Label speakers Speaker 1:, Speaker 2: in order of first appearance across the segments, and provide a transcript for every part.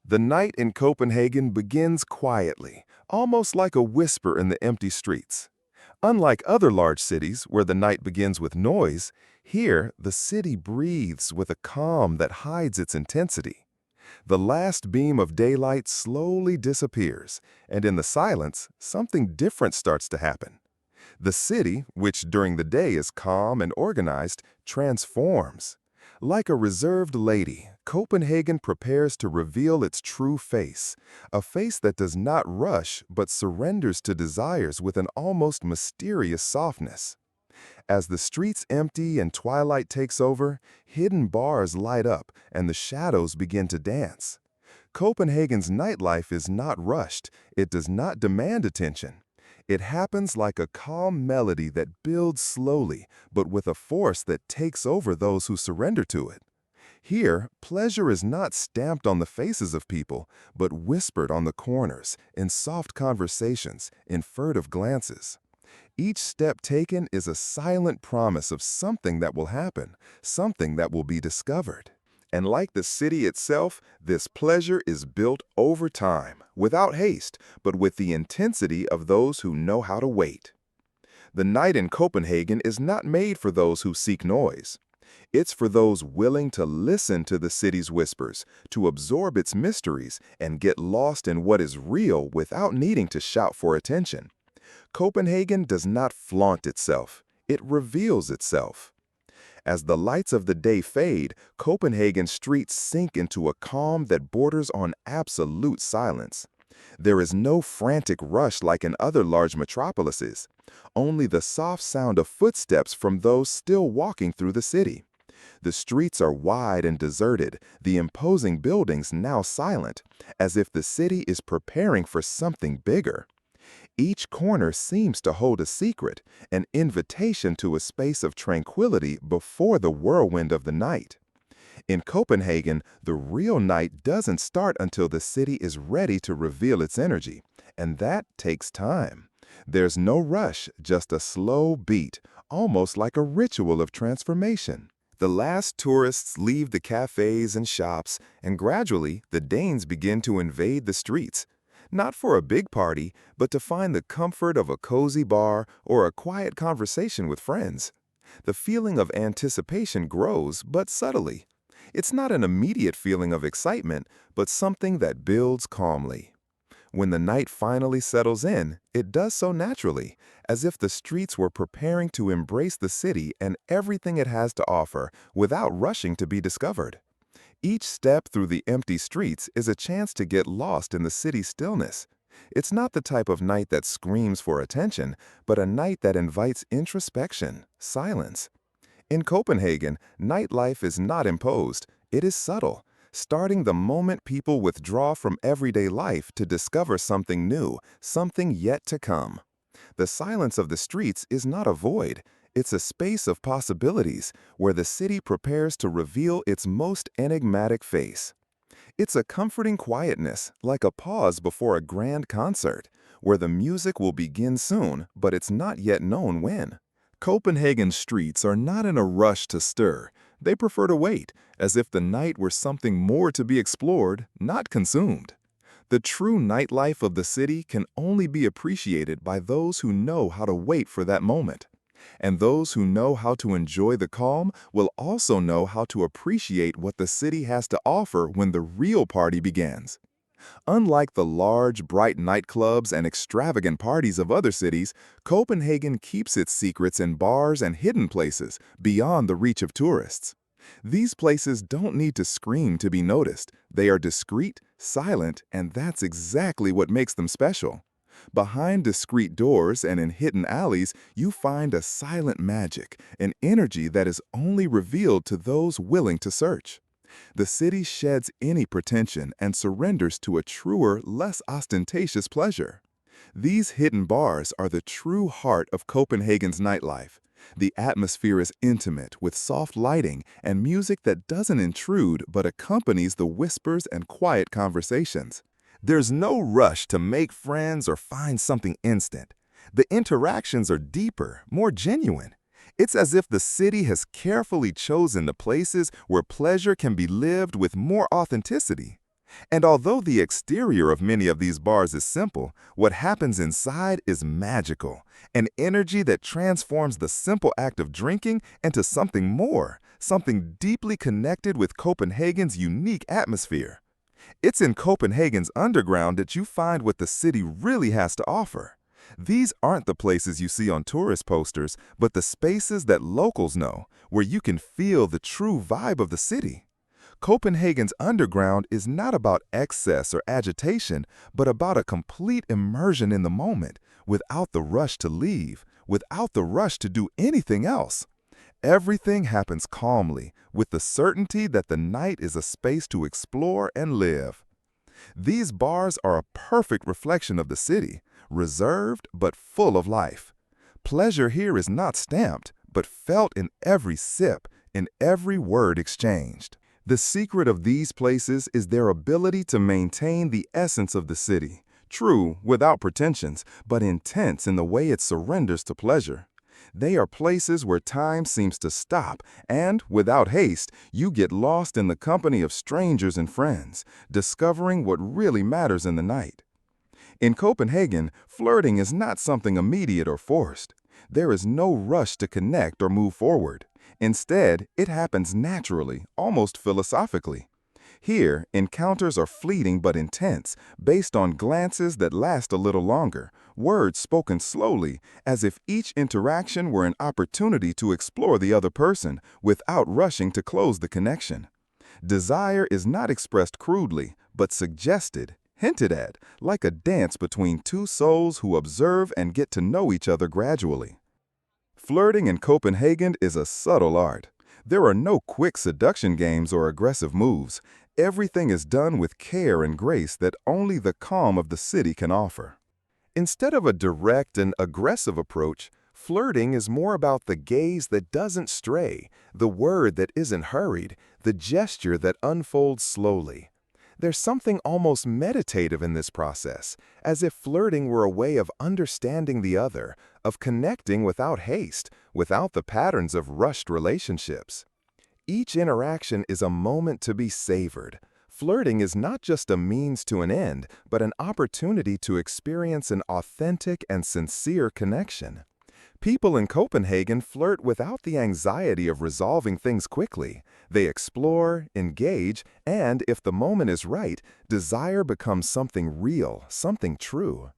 Speaker 1: The night in Copenhagen begins quietly, almost like a whisper in the empty streets. Unlike other large cities where the night begins with noise, here the city breathes with a calm that hides its intensity. The last beam of daylight slowly disappears, and in the silence, something different starts to happen. The city, which during the day is calm and organized, transforms. Like a reserved lady, Copenhagen prepares to reveal its true face, a face that does not rush but surrenders to desires with an almost mysterious softness. As the streets empty and twilight takes over, hidden bars light up and the shadows begin to dance. Copenhagen's nightlife is not rushed, it does not demand attention. It happens like a calm melody that builds slowly, but with a force that takes over those who surrender to it. Here, pleasure is not stamped on the faces of people, but whispered on the corners, in soft conversations, in furtive glances. Each step taken is a silent promise of something that will happen, something that will be discovered. And like the city itself, this pleasure is built over time, without haste, but with the intensity of those who know how to wait. The night in Copenhagen is not made for those who seek noise. It's for those willing to listen to the city's whispers, to absorb its mysteries, and get lost in what is real without needing to shout for attention. Copenhagen does not flaunt itself, it reveals itself. As the lights of the day fade, Copenhagen streets sink into a calm that borders on absolute silence. There is no frantic rush like in other large metropolises, only the soft sound of footsteps from those still walking through the city. The streets are wide and deserted, the imposing buildings now silent, as if the city is preparing for something bigger. Each corner seems to hold a secret, an invitation to a space of tranquility before the whirlwind of the night. In Copenhagen, the real night doesn't start until the city is ready to reveal its energy, and that takes time. There's no rush, just a slow beat, almost like a ritual of transformation. The last tourists leave the cafes and shops, and gradually the Danes begin to invade the streets. Not for a big party, but to find the comfort of a cozy bar or a quiet conversation with friends. The feeling of anticipation grows, but subtly. It's not an immediate feeling of excitement, but something that builds calmly. When the night finally settles in, it does so naturally, as if the streets were preparing to embrace the city and everything it has to offer without rushing to be discovered. Each step through the empty streets is a chance to get lost in the city's stillness. It's not the type of night that screams for attention, but a night that invites introspection, silence. In Copenhagen, nightlife is not imposed, it is subtle, starting the moment people withdraw from everyday life to discover something new, something yet to come. The silence of the streets is not a void. It's a space of possibilities where the city prepares to reveal its most enigmatic face. It's a comforting quietness, like a pause before a grand concert, where the music will begin soon, but it's not yet known when. Copenhagen's streets are not in a rush to stir. They prefer to wait, as if the night were something more to be explored, not consumed. The true nightlife of the city can only be appreciated by those who know how to wait for that moment. And those who know how to enjoy the calm will also know how to appreciate what the city has to offer when the real party begins. Unlike the large, bright nightclubs and extravagant parties of other cities, Copenhagen keeps its secrets in bars and hidden places beyond the reach of tourists. These places don't need to scream to be noticed. They are discreet, silent, and that's exactly what makes them special. Behind discreet doors and in hidden alleys, you find a silent magic, an energy that is only revealed to those willing to search. The city sheds any pretension and surrenders to a truer, less ostentatious pleasure. These hidden bars are the true heart of Copenhagen's nightlife. The atmosphere is intimate, with soft lighting and music that doesn't intrude but accompanies the whispers and quiet conversations. There's no rush to make friends or find something instant. The interactions are deeper, more genuine. It's as if the city has carefully chosen the places where pleasure can be lived with more authenticity. And although the exterior of many of these bars is simple, what happens inside is magical, an energy that transforms the simple act of drinking into something more, something deeply connected with Copenhagen's unique atmosphere. It's in Copenhagen's underground that you find what the city really has to offer. These aren't the places you see on tourist posters, but the spaces that locals know, where you can feel the true vibe of the city. Copenhagen's underground is not about excess or agitation, but about a complete immersion in the moment, without the rush to leave, without the rush to do anything else. Everything happens calmly, with the certainty that the night is a space to explore and live. These bars are a perfect reflection of the city, reserved but full of life. Pleasure here is not stamped, but felt in every sip, in every word exchanged. The secret of these places is their ability to maintain the essence of the city, true, without pretensions, but intense in the way it surrenders to pleasure. They are places where time seems to stop, and, without haste, you get lost in the company of strangers and friends, discovering what really matters in the night. In Copenhagen, flirting is not something immediate or forced. There is no rush to connect or move forward. Instead, it happens naturally, almost philosophically. Here, encounters are fleeting but intense, based on glances that last a little longer, words spoken slowly, as if each interaction were an opportunity to explore the other person without rushing to close the connection. Desire is not expressed crudely, but suggested, hinted at, like a dance between two souls who observe and get to know each other gradually. Flirting in Copenhagen is a subtle art. There are no quick seduction games or aggressive moves. Everything is done with care and grace that only the calm of the city can offer. Instead of a direct and aggressive approach, flirting is more about the gaze that doesn't stray, the word that isn't hurried, the gesture that unfolds slowly. There's something almost meditative in this process, as if flirting were a way of understanding the other, of connecting without haste, without the patterns of rushed relationships. Each interaction is a moment to be savored. Flirting is not just a means to an end, but an opportunity to experience an authentic and sincere connection. People in Copenhagen flirt without the anxiety of resolving things quickly. They explore, engage, and, if the moment is right, desire becomes something real, something true.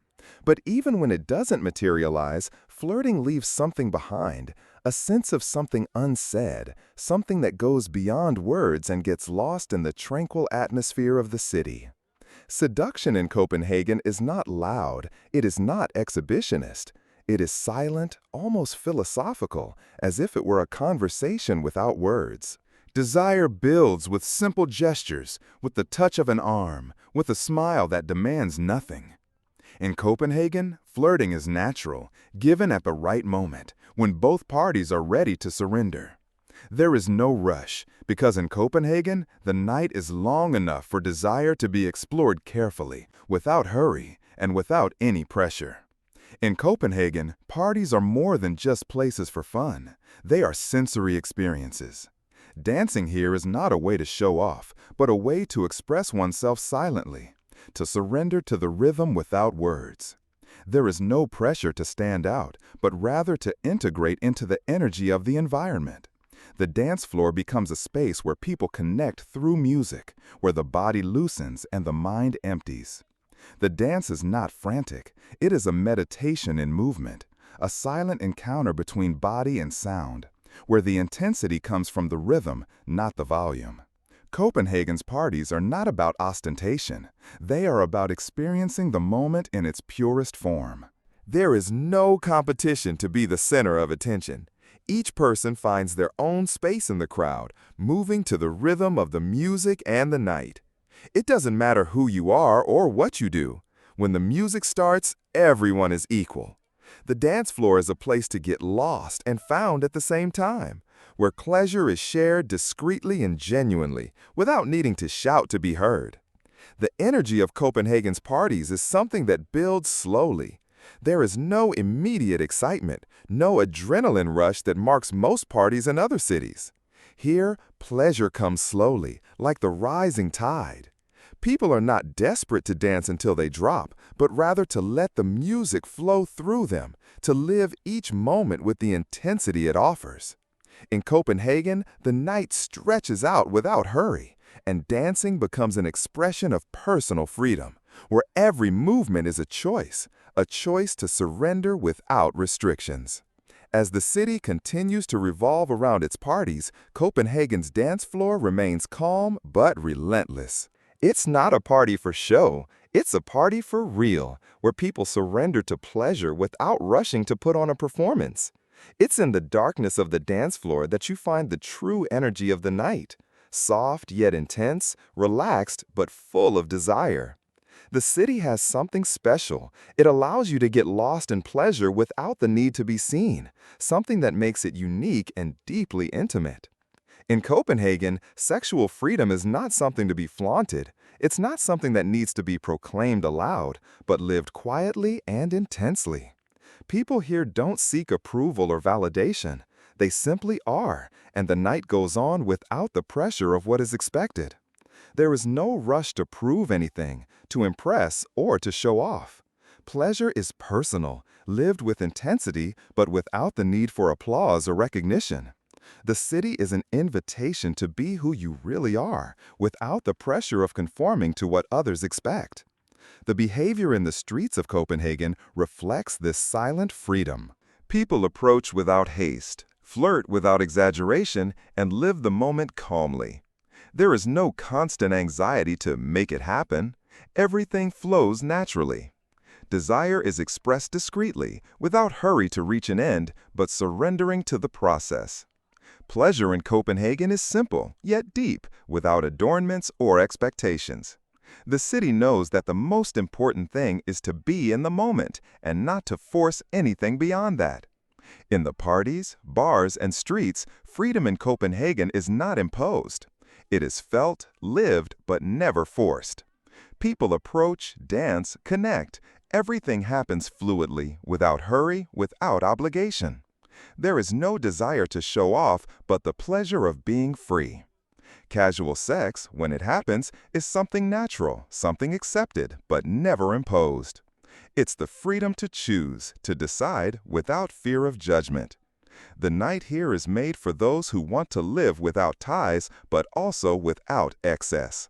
Speaker 1: But even when it doesn't materialize, flirting leaves something behind, a sense of something unsaid, something that goes beyond words and gets lost in the tranquil atmosphere of the city. Seduction in Copenhagen is not loud, it is not exhibitionist. It is silent, almost philosophical, as if it were a conversation without words. Desire builds with simple gestures, with the touch of an arm, with a smile that demands nothing. In Copenhagen, flirting is natural, given at the right moment, when both parties are ready to surrender. There is no rush, because in Copenhagen, the night is long enough for desire to be explored carefully, without hurry, and without any pressure. In Copenhagen, parties are more than just places for fun. They are sensory experiences. Dancing here is not a way to show off, but a way to express oneself silently, to surrender to the rhythm without words. There is no pressure to stand out, but rather to integrate into the energy of the environment. The dance floor becomes a space where people connect through music, where the body loosens and the mind empties. The dance is not frantic. It is a meditation in movement, a silent encounter between body and sound, where the intensity comes from the rhythm, not the volume. Copenhagen's parties are not about ostentation. They are about experiencing the moment in its purest form. There is no competition to be the center of attention. Each person finds their own space in the crowd, moving to the rhythm of the music and the night. It doesn't matter who you are or what you do. When the music starts, everyone is equal. The dance floor is a place to get lost and found at the same time, where pleasure is shared discreetly and genuinely, without needing to shout to be heard. The energy of Copenhagen's parties is something that builds slowly. There is no immediate excitement, no adrenaline rush that marks most parties in other cities. Here, pleasure comes slowly, like the rising tide. People are not desperate to dance until they drop, but rather to let the music flow through them, to live each moment with the intensity it offers. In Copenhagen, the night stretches out without hurry, and dancing becomes an expression of personal freedom, where every movement is a choice to surrender without restrictions. As the city continues to revolve around its parties, Copenhagen's dance floor remains calm but relentless. It's not a party for show, it's a party for real, where people surrender to pleasure without rushing to put on a performance. It's in the darkness of the dance floor that you find the true energy of the night, soft yet intense, relaxed but full of desire. The city has something special. It allows you to get lost in pleasure without the need to be seen, something that makes it unique and deeply intimate. In Copenhagen, sexual freedom is not something to be flaunted. It's not something that needs to be proclaimed aloud, but lived quietly and intensely. People here don't seek approval or validation. They simply are, and the night goes on without the pressure of what is expected. There is no rush to prove anything, to impress, or to show off. Pleasure is personal, lived with intensity, but without the need for applause or recognition. The city is an invitation to be who you really are, without the pressure of conforming to what others expect. The behavior in the streets of Copenhagen reflects this silent freedom. People approach without haste, flirt without exaggeration, and live the moment calmly. There is no constant anxiety to make it happen. Everything flows naturally. Desire is expressed discreetly, without hurry to reach an end, but surrendering to the process. Pleasure in Copenhagen is simple, yet deep, without adornments or expectations. The city knows that the most important thing is to be in the moment and not to force anything beyond that. In the parties, bars, and streets, freedom in Copenhagen is not imposed. It is felt, lived, but never forced. People approach, dance, connect. Everything happens fluidly, without hurry, without obligation. There is no desire to show off, but the pleasure of being free. Casual sex, when it happens, is something natural, something accepted, but never imposed. It's the freedom to choose, to decide, without fear of judgment. The night here is made for those who want to live without ties, but also without excess.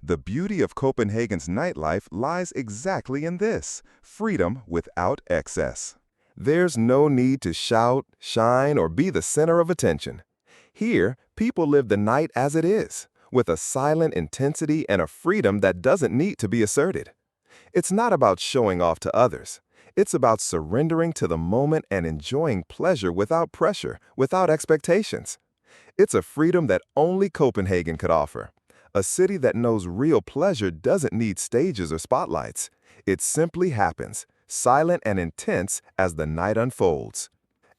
Speaker 1: The beauty of Copenhagen's nightlife lies exactly in this: freedom without excess. There's no need to shout, shine, or be the center of attention. Here, people live the night as it is, with a silent intensity and a freedom that doesn't need to be asserted. It's not about showing off to others. It's about surrendering to the moment and enjoying pleasure without pressure, without expectations. It's a freedom that only Copenhagen could offer. A city that knows real pleasure doesn't need stages or spotlights. It simply happens, silent and intense as the night unfolds.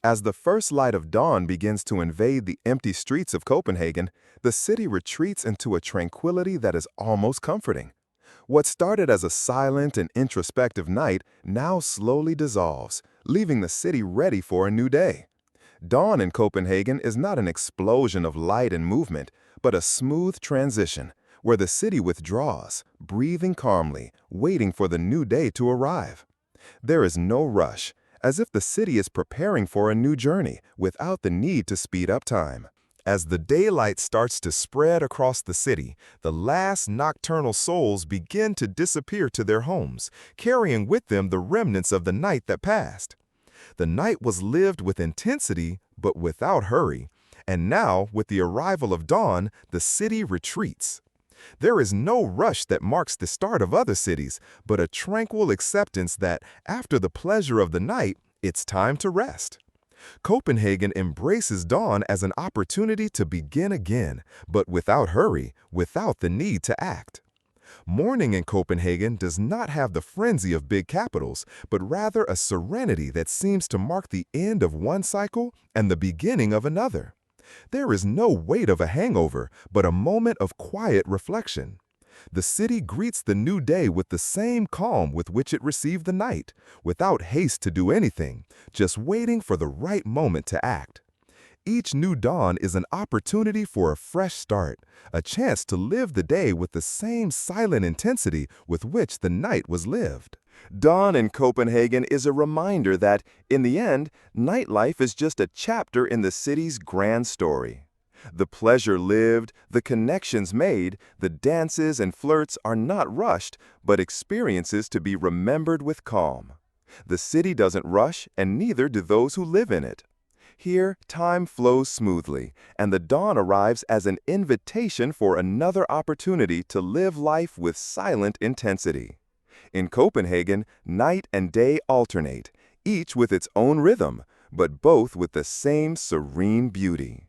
Speaker 1: As the first light of dawn begins to invade the empty streets of Copenhagen, the city retreats into a tranquility that is almost comforting. What started as a silent and introspective night now slowly dissolves, leaving the city ready for a new day. Dawn in Copenhagen is not an explosion of light and movement, but a smooth transition, where the city withdraws, breathing calmly, waiting for the new day to arrive. There is no rush, as if the city is preparing for a new journey without the need to speed up time. As the daylight starts to spread across the city, the last nocturnal souls begin to disappear to their homes, carrying with them the remnants of the night that passed. The night was lived with intensity, but without hurry, and now, with the arrival of dawn, the city retreats. There is no rush that marks the start of other cities, but a tranquil acceptance that, after the pleasure of the night, it's time to rest. Copenhagen embraces dawn as an opportunity to begin again, but without hurry, without the need to act. Morning in Copenhagen does not have the frenzy of big capitals, but rather a serenity that seems to mark the end of one cycle and the beginning of another. There is no weight of a hangover, but a moment of quiet reflection. The city greets the new day with the same calm with which it received the night, without haste to do anything, just waiting for the right moment to act. Each new dawn is an opportunity for a fresh start, a chance to live the day with the same silent intensity with which the night was lived. Dawn in Copenhagen is a reminder that, in the end, nightlife is just a chapter in the city's grand story. The pleasure lived, the connections made, the dances and flirts are not rushed, but experiences to be remembered with calm. The city doesn't rush, and neither do those who live in it. Here, time flows smoothly, and the dawn arrives as an invitation for another opportunity to live life with silent intensity. In Copenhagen, night and day alternate, each with its own rhythm, but both with the same serene beauty.